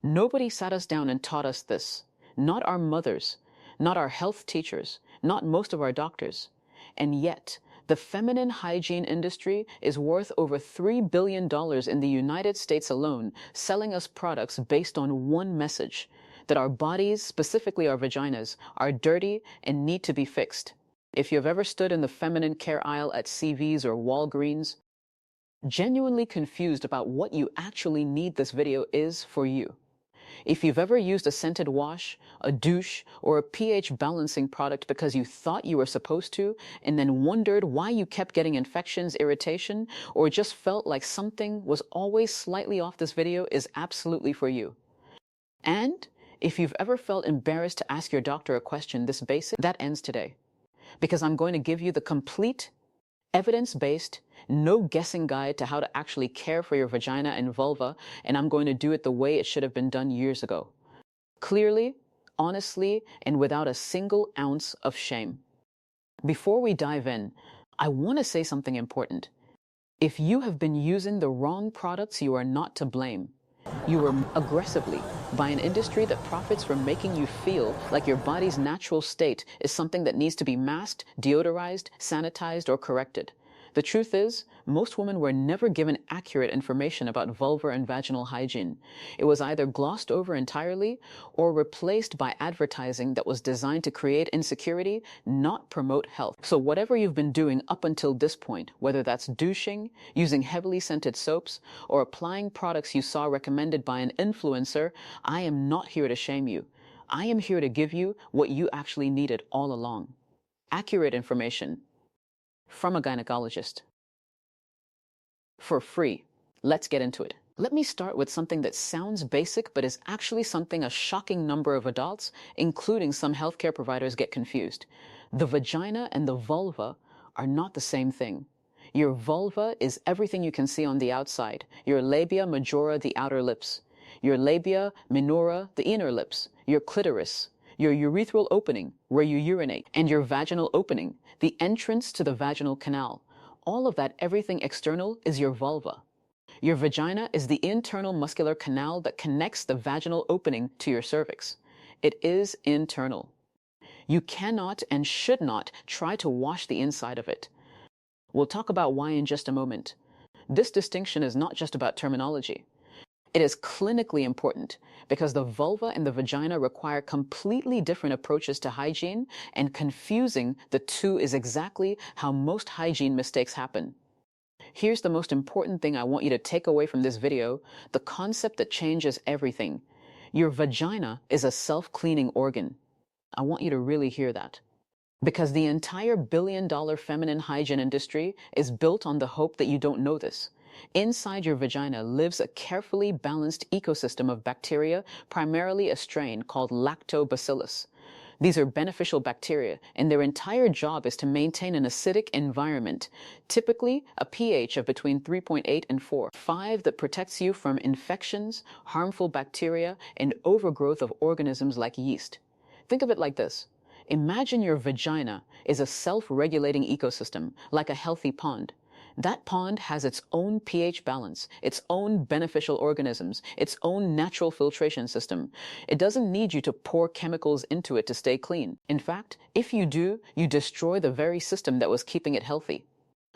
Nobody sat us down and taught us this. Not our mothers, not our health teachers, not most of our doctors. And yet, the feminine hygiene industry is worth over $3 billion in the United States alone, selling us products based on one message: that our bodies, specifically our vaginas, are dirty and need to be fixed. If you've ever stood in the feminine care aisle at CVS or Walgreens, genuinely confused about what you actually need, this video is for you. If you've ever used a scented wash, a douche, or a pH balancing product because you thought you were supposed to, and then wondered why you kept getting infections, irritation, or just felt like something was always slightly off, this video is absolutely for you. And if you've ever felt embarrassed to ask your doctor a question this basic, that ends today. Because I'm going to give you the complete, evidence-based, no guessing guide to how to actually care for your vagina and vulva, and I'm going to do it the way it should have been done years ago. Clearly, honestly, and without a single ounce of shame. Before we dive in, I want to say something important. If you have been using the wrong products, you are not to blame. You were aggressively by an industry that profits from making you feel like your body's natural state is something that needs to be masked, deodorized, sanitized, or corrected. The truth is, most women were never given accurate information about vulvar and vaginal hygiene. It was either glossed over entirely or replaced by advertising that was designed to create insecurity, not promote health. So whatever you've been doing up until this point, whether that's douching, using heavily scented soaps, or applying products you saw recommended by an influencer, I am not here to shame you. I am here to give you what you actually needed all along. Accurate information from a gynecologist. For free. Let's get into it. Let me start with something that sounds basic, but is actually something a shocking number of adults, including some healthcare providers, get confused. The vagina and the vulva are not the same thing. Your vulva is everything you can see on the outside. Your labia majora, the outer lips. Your labia minora, the inner lips. Your clitoris. Your urethral opening, where you urinate. And your vaginal opening, the entrance to the vaginal canal. All of that, everything external, is your vulva. Your vagina is the internal muscular canal that connects the vaginal opening to your cervix. It is internal. You cannot and should not try to wash the inside of it. We'll talk about why in just a moment. This distinction is not just about terminology. It is clinically important because the vulva and the vagina require completely different approaches to hygiene, and confusing the two is exactly how most hygiene mistakes happen. Here's the most important thing I want you to take away from this video, the concept that changes everything. Your vagina is a self-cleaning organ. I want you to really hear that. Because the entire billion-dollar feminine hygiene industry is built on the hope that you don't know this. Inside your vagina lives a carefully balanced ecosystem of bacteria, primarily a strain called lactobacillus. These are beneficial bacteria, and their entire job is to maintain an acidic environment, typically a pH of between 3.8 and 4, 5 that protects you from infections, harmful bacteria, and overgrowth of organisms like yeast. Think of it like this. Imagine your vagina is a self-regulating ecosystem, like a healthy pond. That pond has its own pH balance, its own beneficial organisms, its own natural filtration system. It doesn't need you to pour chemicals into it to stay clean. In fact, if you do, you destroy the very system that was keeping it healthy.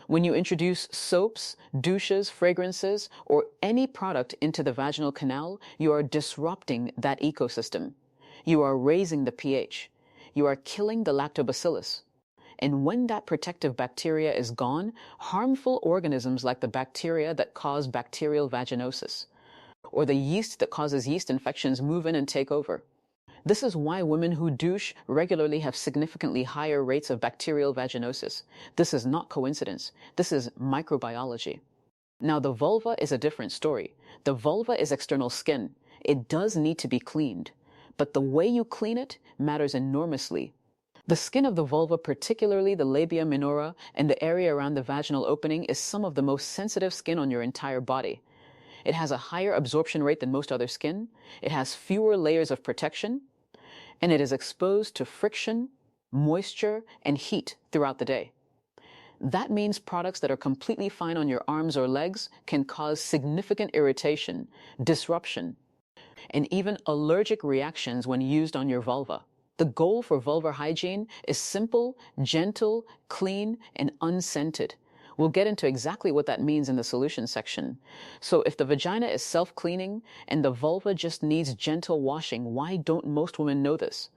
When you introduce soaps, douches, fragrances, or any product into the vaginal canal, you are disrupting that ecosystem. You are raising the pH. You are killing the lactobacillus. And when that protective bacteria is gone, harmful organisms like the bacteria that cause bacterial vaginosis, or the yeast that causes yeast infections, move in and take over. This is why women who douche regularly have significantly higher rates of bacterial vaginosis. This is not coincidence. This is microbiology. Now, the vulva is a different story. The vulva is external skin. It does need to be cleaned. But the way you clean it matters enormously. The skin of the vulva, particularly the labia minora and the area around the vaginal opening, is some of the most sensitive skin on your entire body. It has a higher absorption rate than most other skin. It has fewer layers of protection, and it is exposed to friction, moisture, and heat throughout the day. That means products that are completely fine on your arms or legs can cause significant irritation, disruption. and even allergic reactions when used on your vulva. The goal for vulvar hygiene is simple, gentle, clean, and unscented. We'll get into exactly what that means in the solution section. So if the vagina is self-cleaning and the vulva just needs gentle washing, why don't most women know this?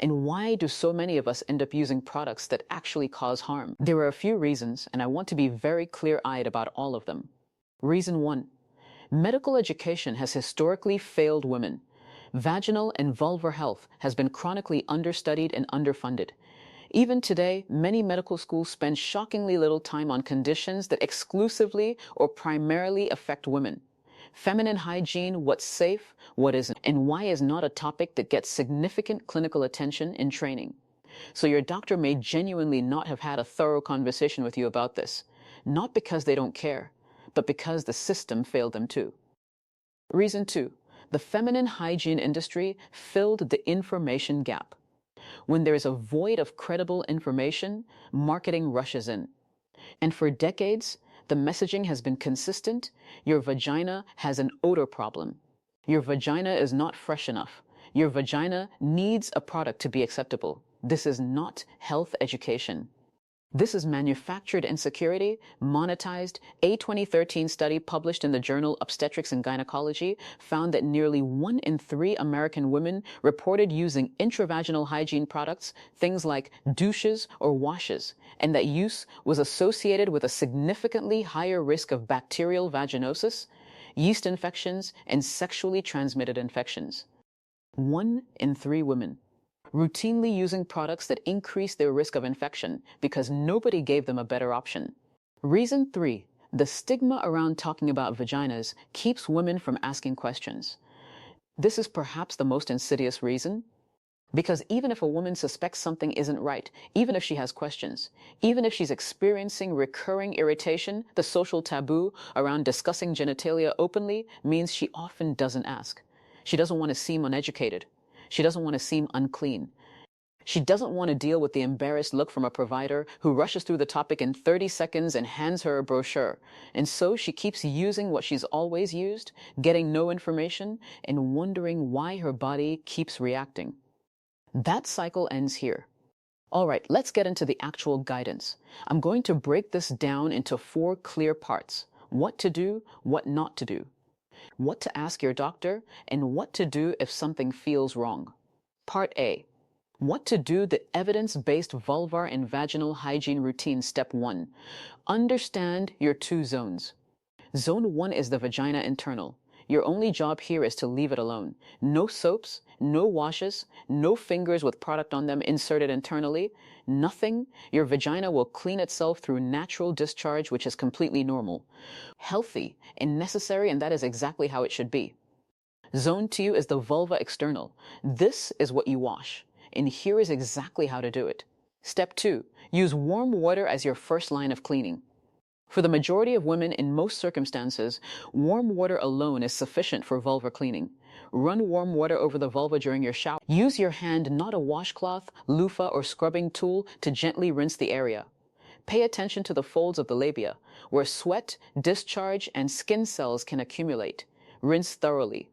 And why do so many of us end up using products that actually cause harm? There are a few reasons, and I want to be very clear-eyed about all of them. Reason 1. Medical education has historically failed women. Vaginal and vulvar health has been chronically understudied and underfunded. Even today, many medical schools spend shockingly little time on conditions that exclusively or primarily affect women. Feminine hygiene, what's safe, what isn't, and why is not a topic that gets significant clinical attention in training. So your doctor may genuinely not have had a thorough conversation with you about this, not because they don't care, but because the system failed them too. Reason 2. The feminine hygiene industry filled the information gap. When there is a void of credible information, marketing rushes in. And for decades, the messaging has been consistent. Your vagina has an odor problem. Your vagina is not fresh enough. Your vagina needs a product to be acceptable. This is not health education. This is manufactured insecurity, monetized. A 2013 study published in the journal Obstetrics and Gynecology found that nearly 1 in 3 American women reported using intravaginal hygiene products, things like douches or washes, and that use was associated with a significantly higher risk of bacterial vaginosis, yeast infections, and sexually transmitted infections. 1 in 3 women routinely using products that increase their risk of infection because nobody gave them a better option. Reason 3. The stigma around talking about vaginas keeps women from asking questions. This is perhaps the most insidious reason, because even if a woman suspects something isn't right, even if she has questions, even if she's experiencing recurring irritation, the social taboo around discussing genitalia openly means she often doesn't ask. She doesn't want to seem uneducated. She doesn't want to seem unclean. She doesn't want to deal with the embarrassed look from a provider who rushes through the topic in 30 seconds and hands her a brochure. And so she keeps using what she's always used, getting no information, and wondering why her body keeps reacting. That cycle ends here. All right, let's get into the actual guidance. I'm going to break this down into 4 clear parts: what to do, what not to do, what to ask your doctor, and what to do if something feels wrong. Part A. What to do, the evidence-based vulvar and vaginal hygiene routine. Step 1. Understand your 2 zones. Zone 1 is the vagina internal. Your only job here is to leave it alone. No soaps, no washes, no fingers with product on them inserted internally, nothing. Your vagina will clean itself through natural discharge, which is completely normal, healthy, and necessary, and that is exactly how it should be. Zone 2 is the vulva external. This is what you wash, and here is exactly how to do it. Step 2. Use warm water as your first line of cleaning. For the majority of women in most circumstances, warm water alone is sufficient for vulvar cleaning. Run warm water over the vulva during your shower. Use your hand, not a washcloth, loofah, or scrubbing tool, to gently rinse the area. Pay attention to the folds of the labia, where sweat, discharge, and skin cells can accumulate. Rinse thoroughly.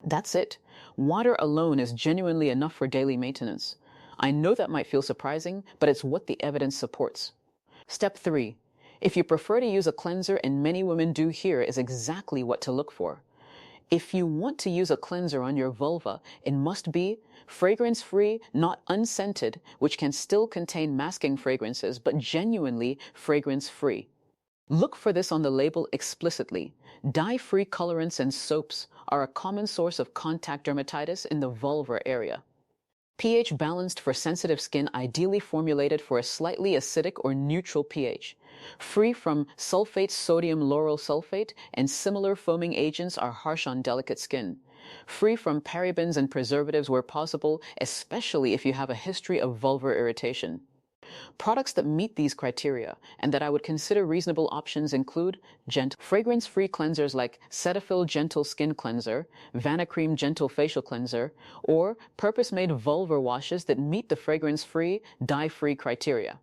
That's it. Water alone is genuinely enough for daily maintenance. I know that might feel surprising, but it's what the evidence supports. Step 3. If you prefer to use a cleanser, and many women do, here is exactly what to look for. If you want to use a cleanser on your vulva, it must be fragrance-free, not unscented, which can still contain masking fragrances, but genuinely fragrance-free. Look for this on the label explicitly. Dye-free colorants and soaps are a common source of contact dermatitis in the vulvar area. pH balanced for sensitive skin, ideally formulated for a slightly acidic or neutral pH. Free from sulfate, sodium lauryl sulfate, and similar foaming agents are harsh on delicate skin. Free from parabens and preservatives where possible, especially if you have a history of vulvar irritation. Products that meet these criteria and that I would consider reasonable options include gentle, fragrance-free cleansers like Cetaphil Gentle Skin Cleanser, Vanacream Gentle Facial Cleanser, or purpose-made vulvar washes that meet the fragrance-free, dye-free criteria.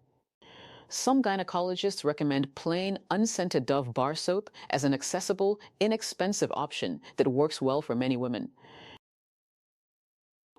Some gynecologists recommend plain, unscented Dove bar soap as an accessible, inexpensive option that works well for many women.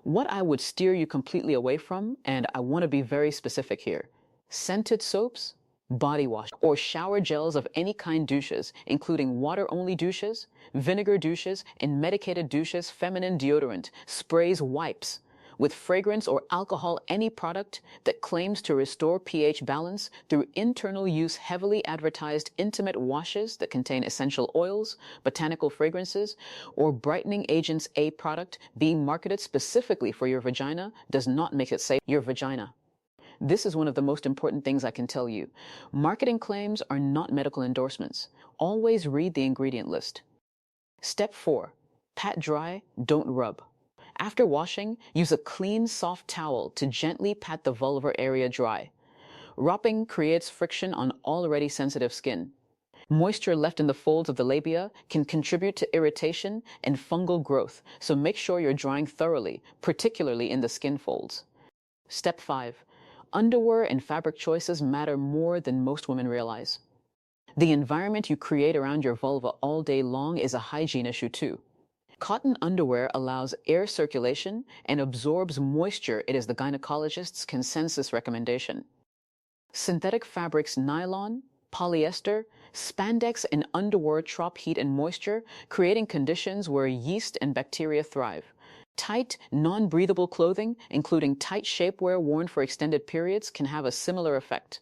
What I would steer you completely away from, and I want to be very specific here, scented soaps, body wash, or shower gels of any kind douches, including water-only douches, vinegar douches, and medicated douches, feminine deodorant, sprays, wipes, with fragrance or alcohol, any product that claims to restore pH balance through internal use heavily advertised intimate washes that contain essential oils, botanical fragrances, or brightening agents. A product being marketed specifically for your vagina does not make it safe for your vagina. This is one of the most important things I can tell you. Marketing claims are not medical endorsements. Always read the ingredient list. Step 4. Pat dry, don't rub. After washing, use a clean, soft towel to gently pat the vulvar area dry. Rubbing creates friction on already sensitive skin. Moisture left in the folds of the labia can contribute to irritation and fungal growth, so make sure you're drying thoroughly, particularly in the skin folds. Step 5. Underwear and fabric choices matter more than most women realize. The environment you create around your vulva all day long is a hygiene issue too. Cotton underwear allows air circulation and absorbs moisture. It is the gynecologist's consensus recommendation. Synthetic fabrics, nylon, polyester, spandex, and underwear trap heat and moisture, creating conditions where yeast and bacteria thrive. Tight, non-breathable clothing, including tight shapewear worn for extended periods, can have a similar effect.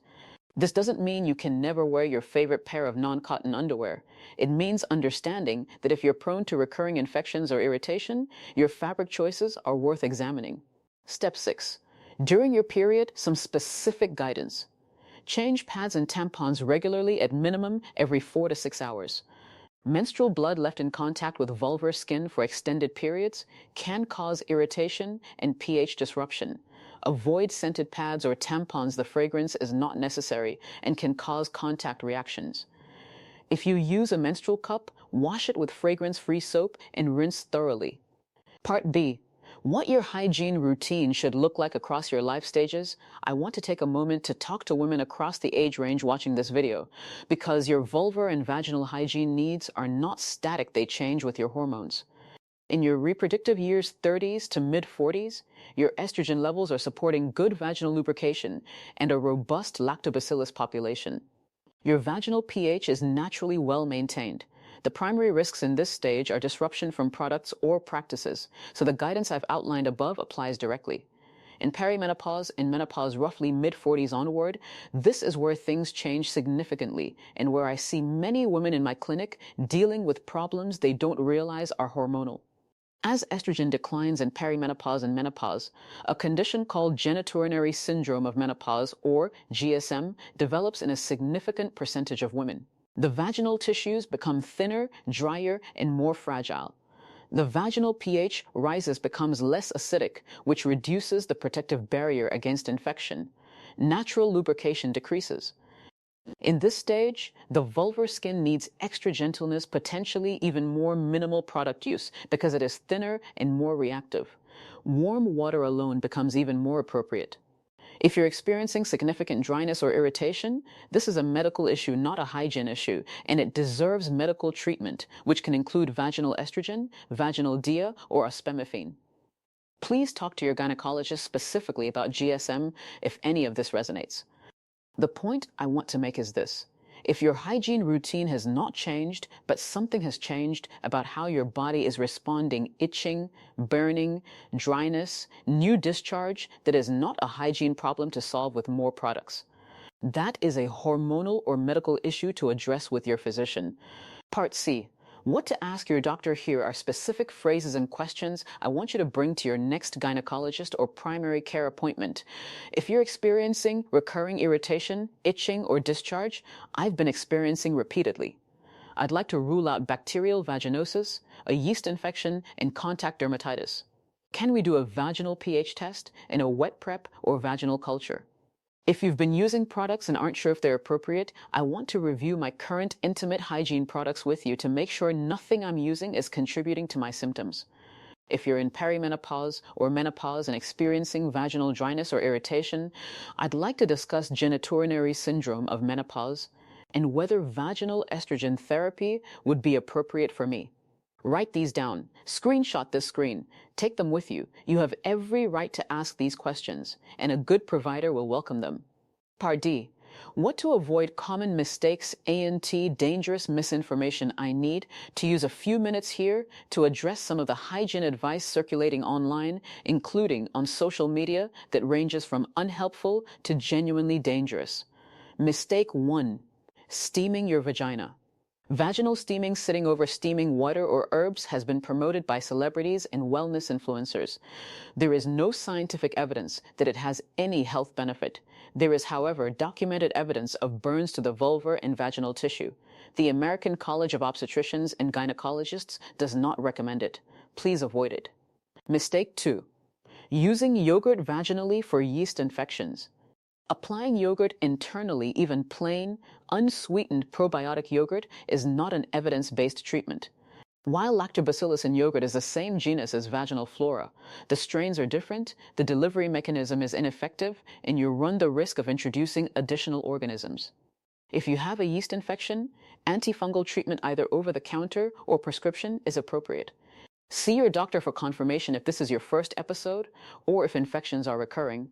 This doesn't mean you can never wear your favorite pair of non-cotton underwear. It means understanding that if you're prone to recurring infections or irritation, your fabric choices are worth examining. Step 6. During your period, some specific guidance. Change pads and tampons regularly, at minimum every 4 to 6 hours. Menstrual blood left in contact with vulvar skin for extended periods can cause irritation and pH disruption. Avoid scented pads or tampons. The fragrance is not necessary and can cause contact reactions. If you use a menstrual cup, wash it with fragrance-free soap and rinse thoroughly. Part B. What your hygiene routine should look like across your life stages. I want to take a moment to talk to women across the age range watching this video, because your vulvar and vaginal hygiene needs are not static. They change with your hormones. In your reproductive years 30s to mid-40s, your estrogen levels are supporting good vaginal lubrication and a robust lactobacillus population. Your vaginal pH is naturally well maintained. The primary risks in this stage are disruption from products or practices, so the guidance I've outlined above applies directly. In perimenopause and menopause, roughly mid-40s onward, this is where things change significantly and where I see many women in my clinic dealing with problems they don't realize are hormonal. As estrogen declines in perimenopause and menopause, a condition called genitourinary syndrome of menopause, or GSM, develops in a significant percentage of women. The vaginal tissues become thinner, drier, and more fragile. The vaginal pH rises, becomes less acidic, which reduces the protective barrier against infection. Natural lubrication decreases. In this stage, the vulvar skin needs extra gentleness, potentially even more minimal product use, because it is thinner and more reactive. Warm water alone becomes even more appropriate. If you're experiencing significant dryness or irritation, this is a medical issue, not a hygiene issue, and it deserves medical treatment, which can include vaginal estrogen, vaginal dia, or ospemifene. Please talk to your gynecologist specifically about GSM if any of this resonates. The point I want to make is this. If your hygiene routine has not changed, but something has changed about how your body is responding, itching, burning, dryness, new discharge, that is not a hygiene problem to solve with more products. That is a hormonal or medical issue to address with your physician. Part C. What to ask your doctor. Here are specific phrases and questions I want you to bring to your next gynecologist or primary care appointment. If you're experiencing recurring irritation, itching, or discharge, I've been experiencing repeatedly. I'd like to rule out bacterial vaginosis, a yeast infection, and contact dermatitis. Can we do a vaginal pH test and a wet prep or vaginal culture? If you've been using products and aren't sure if they're appropriate, I want to review my current intimate hygiene products with you to make sure nothing I'm using is contributing to my symptoms. If you're in perimenopause or menopause and experiencing vaginal dryness or irritation, I'd like to discuss genitourinary syndrome of menopause and whether vaginal estrogen therapy would be appropriate for me. Write these down. Screenshot this screen. Take them with you. You have every right to ask these questions, and a good provider will welcome them. Part D. What to avoid common mistakes, A&T, dangerous misinformation. I need to use a few minutes here to address some of the hygiene advice circulating online, including on social media, that ranges from unhelpful to genuinely dangerous. Mistake 1. Steaming your vagina. Vaginal steaming, sitting over steaming water or herbs, has been promoted by celebrities and wellness influencers. There is no scientific evidence that it has any health benefit. There is, however, documented evidence of burns to the vulvar and vaginal tissue. The American College of Obstetricians and Gynecologists does not recommend it. Please avoid it. Mistake 2. Using yogurt vaginally for yeast infections. Applying yogurt internally, even plain, unsweetened probiotic yogurt, is not an evidence-based treatment. While lactobacillus in yogurt is the same genus as vaginal flora, the strains are different, the delivery mechanism is ineffective, and you run the risk of introducing additional organisms. If you have a yeast infection, antifungal treatment either over the counter or prescription is appropriate. See your doctor for confirmation if this is your first episode or if infections are recurring.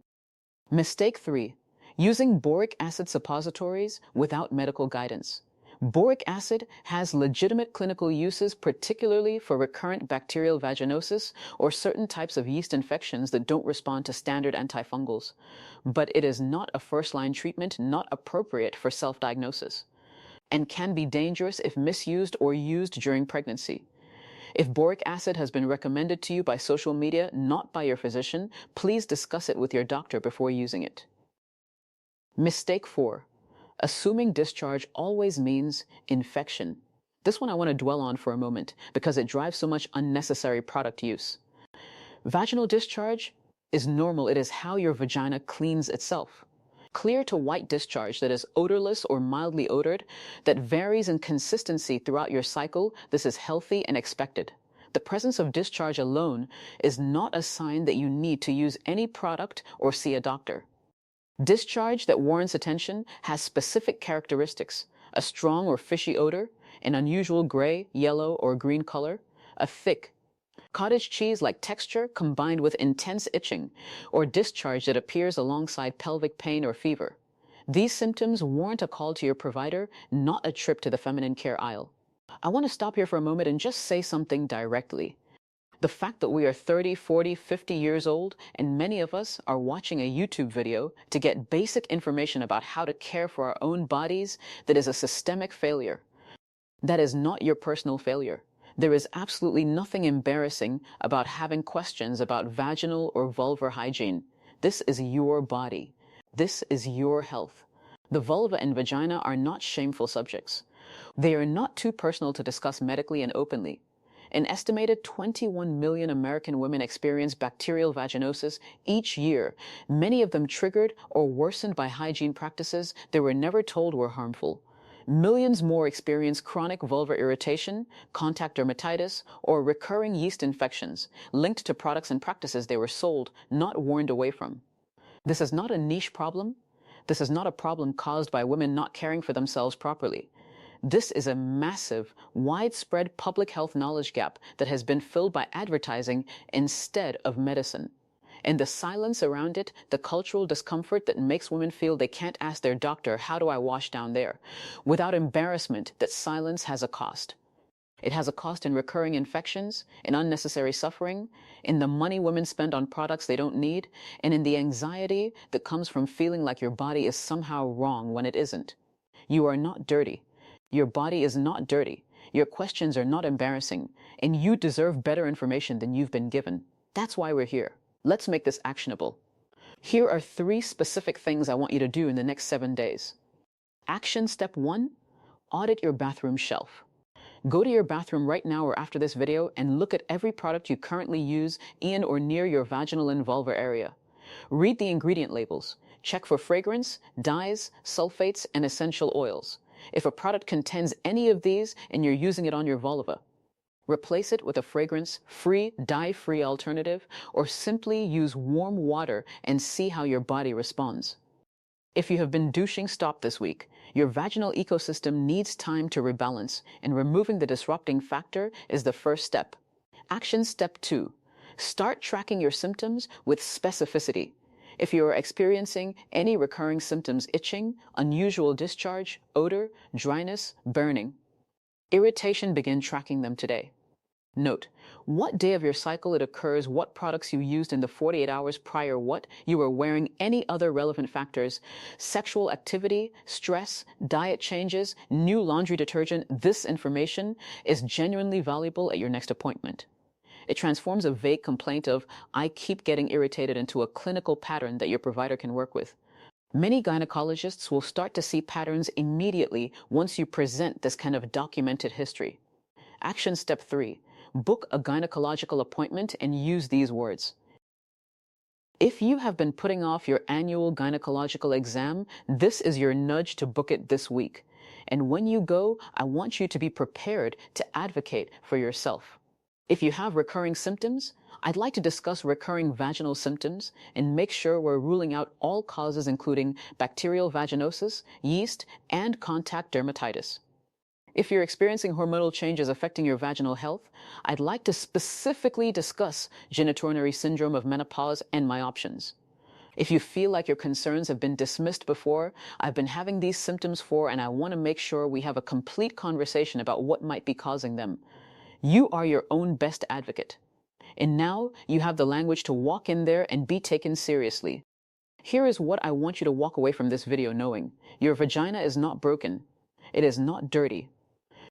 Mistake 3. Using boric acid suppositories without medical guidance. Boric acid has legitimate clinical uses, particularly for recurrent bacterial vaginosis or certain types of yeast infections that don't respond to standard antifungals. But it is not a first-line treatment, not appropriate for self-diagnosis, and can be dangerous if misused or used during pregnancy. If boric acid has been recommended to you by social media, not by your physician, please discuss it with your doctor before using it. Mistake 4. Assuming discharge always means infection. This one I want to dwell on for a moment because it drives so much unnecessary product use. Vaginal discharge is normal. It is how your vagina cleans itself. Clear to white discharge that is odorless or mildly odored, that varies in consistency throughout your cycle, this is healthy and expected. The presence of discharge alone is not a sign that you need to use any product or see a doctor. Discharge that warrants attention has specific characteristics: a strong or fishy odor, an unusual gray, yellow, or green color, a thick, cottage cheese-like texture combined with intense itching, or discharge that appears alongside pelvic pain or fever. These symptoms warrant a call to your provider, not a trip to the feminine care aisle. I want to stop here for a moment and just say something directly. The fact that we are 30, 40, 50 years old, and many of us are watching a YouTube video to get basic information about how to care for our own bodies, that is a systemic failure. That is not your personal failure. There is absolutely nothing embarrassing about having questions about vaginal or vulvar hygiene. This is your body. This is your health. The vulva and vagina are not shameful subjects. They are not too personal to discuss medically and openly. An estimated 21 million American women experience bacterial vaginosis each year, many of them triggered or worsened by hygiene practices they were never told were harmful. Millions more experience chronic vulvar irritation, contact dermatitis, or recurring yeast infections linked to products and practices they were sold, not warned away from. This is not a niche problem. This is not a problem caused by women not caring for themselves properly. This is a massive, widespread public health knowledge gap that has been filled by advertising instead of medicine. And the silence around it, the cultural discomfort that makes women feel they can't ask their doctor, how do I wash down there? Without embarrassment that silence has a cost. It has a cost in recurring infections, in unnecessary suffering, in the money women spend on products they don't need, and in the anxiety that comes from feeling like your body is somehow wrong when it isn't. You are not dirty. Your body is not dirty. Your questions are not embarrassing, and you deserve better information than you've been given. That's why we're here. Let's make this actionable. Here are 3 specific things I want you to do in the next 7 days. Action step 1, audit your bathroom shelf. Go to your bathroom right now or after this video and look at every product you currently use in or near your vaginal and vulvar area. Read the ingredient labels. Check for fragrance, dyes, sulfates, and essential oils. If a product contains any of these and you're using it on your vulva, replace it with a fragrance-free, dye-free alternative, or simply use warm water and see how your body responds. If you have been douching, stop this week. Your vaginal ecosystem needs time to rebalance, and removing the disrupting factor is the first step. Action step 2. Start tracking your symptoms with specificity. If you are experiencing any recurring symptoms, itching, unusual discharge, odor, dryness, burning, irritation, begin tracking them today. Note, what day of your cycle it occurs, what products you used in the 48 hours prior, what you were wearing, any other relevant factors, sexual activity, stress, diet changes, new laundry detergent. This information is genuinely valuable at your next appointment. It transforms a vague complaint of, "I keep getting irritated," into a clinical pattern that your provider can work with. Many gynecologists will start to see patterns immediately once you present this kind of documented history. Action step 3. Book a gynecological appointment and use these words. If you have been putting off your annual gynecological exam, this is your nudge to book it this week. And when you go, I want you to be prepared to advocate for yourself. If you have recurring symptoms, I'd like to discuss recurring vaginal symptoms and make sure we're ruling out all causes, including bacterial vaginosis, yeast, and contact dermatitis. If you're experiencing hormonal changes affecting your vaginal health, I'd like to specifically discuss genitourinary syndrome of menopause and my options. If you feel like your concerns have been dismissed before, I've been having these symptoms for, and I want to make sure we have a complete conversation about what might be causing them. You are your own best advocate. And now you have the language to walk in there and be taken seriously. Here is what I want you to walk away from this video knowing. Your vagina is not broken. It is not dirty.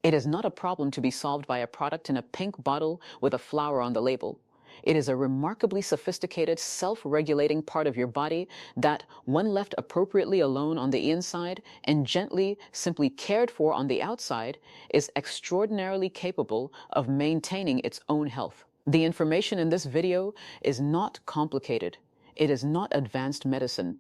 It is not a problem to be solved by a product in a pink bottle with a flower on the label. It is a remarkably sophisticated, self-regulating part of your body that, when left appropriately alone on the inside and gently, simply cared for on the outside, is extraordinarily capable of maintaining its own health. The information in this video is not complicated. It is not advanced medicine.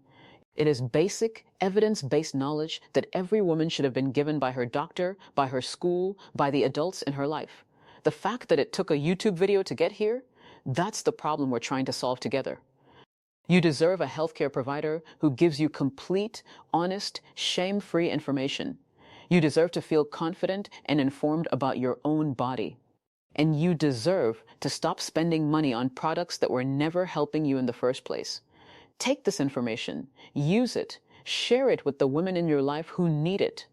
It is basic, evidence-based knowledge that every woman should have been given by her doctor, by her school, by the adults in her life. The fact that it took a YouTube video to get here, that's the problem we're trying to solve together. You deserve a healthcare provider who gives you complete, honest, shame-free information. You deserve to feel confident and informed about your own body. And you deserve to stop spending money on products that were never helping you in the first place. Take this information, use it, share it with the women in your life who need it,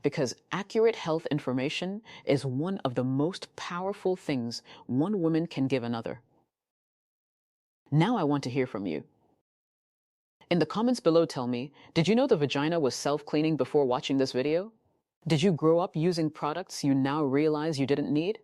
because accurate health information is one of the most powerful things one woman can give another. Now I want to hear from you. In the comments below, tell me, did you know the vagina was self-cleaning before watching this video? Did you grow up using products you now realize you didn't need?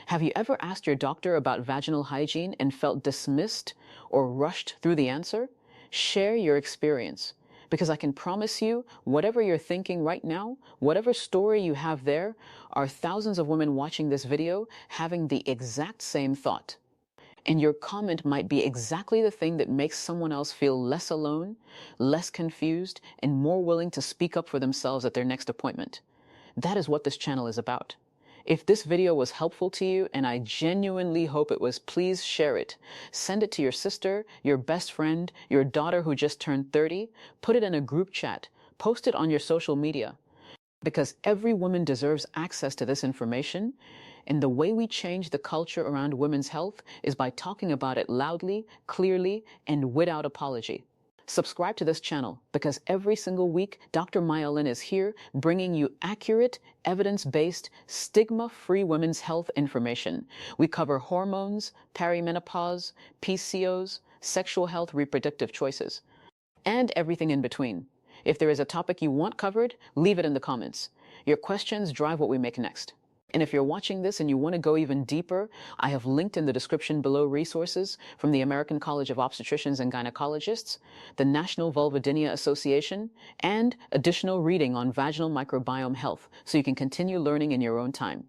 Have you ever asked your doctor about vaginal hygiene and felt dismissed or rushed through the answer? Share your experience, because I can promise you, whatever you're thinking right now, whatever story you have there, are thousands of women watching this video having the exact same thought. And your comment might be exactly the thing that makes someone else feel less alone, less confused, and more willing to speak up for themselves at their next appointment. That is what this channel is about. If this video was helpful to you, and I genuinely hope it was, please share it. Send it to your sister, your best friend, your daughter who just turned 30. Put it in a group chat. Post it on your social media. Because every woman deserves access to this information, and the way we change the culture around women's health is by talking about it loudly, clearly, and without apology. Subscribe to this channel, because every single week, Dr. Myelin is here bringing you accurate, evidence-based, stigma-free women's health information. We cover hormones, perimenopause, PCOS, sexual health, reproductive choices, and everything in between. If there is a topic you want covered, leave it in the comments. Your questions drive what we make next. And if you're watching this and you want to go even deeper, I have linked in the description below resources from the American College of Obstetricians and Gynecologists, the National Vulvodynia Association, and additional reading on vaginal microbiome health, so you can continue learning in your own time.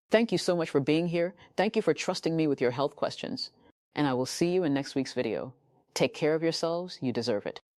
Thank you so much for being here. Thank you for trusting me with your health questions. And I will see you in next week's video. Take care of yourselves. You deserve it.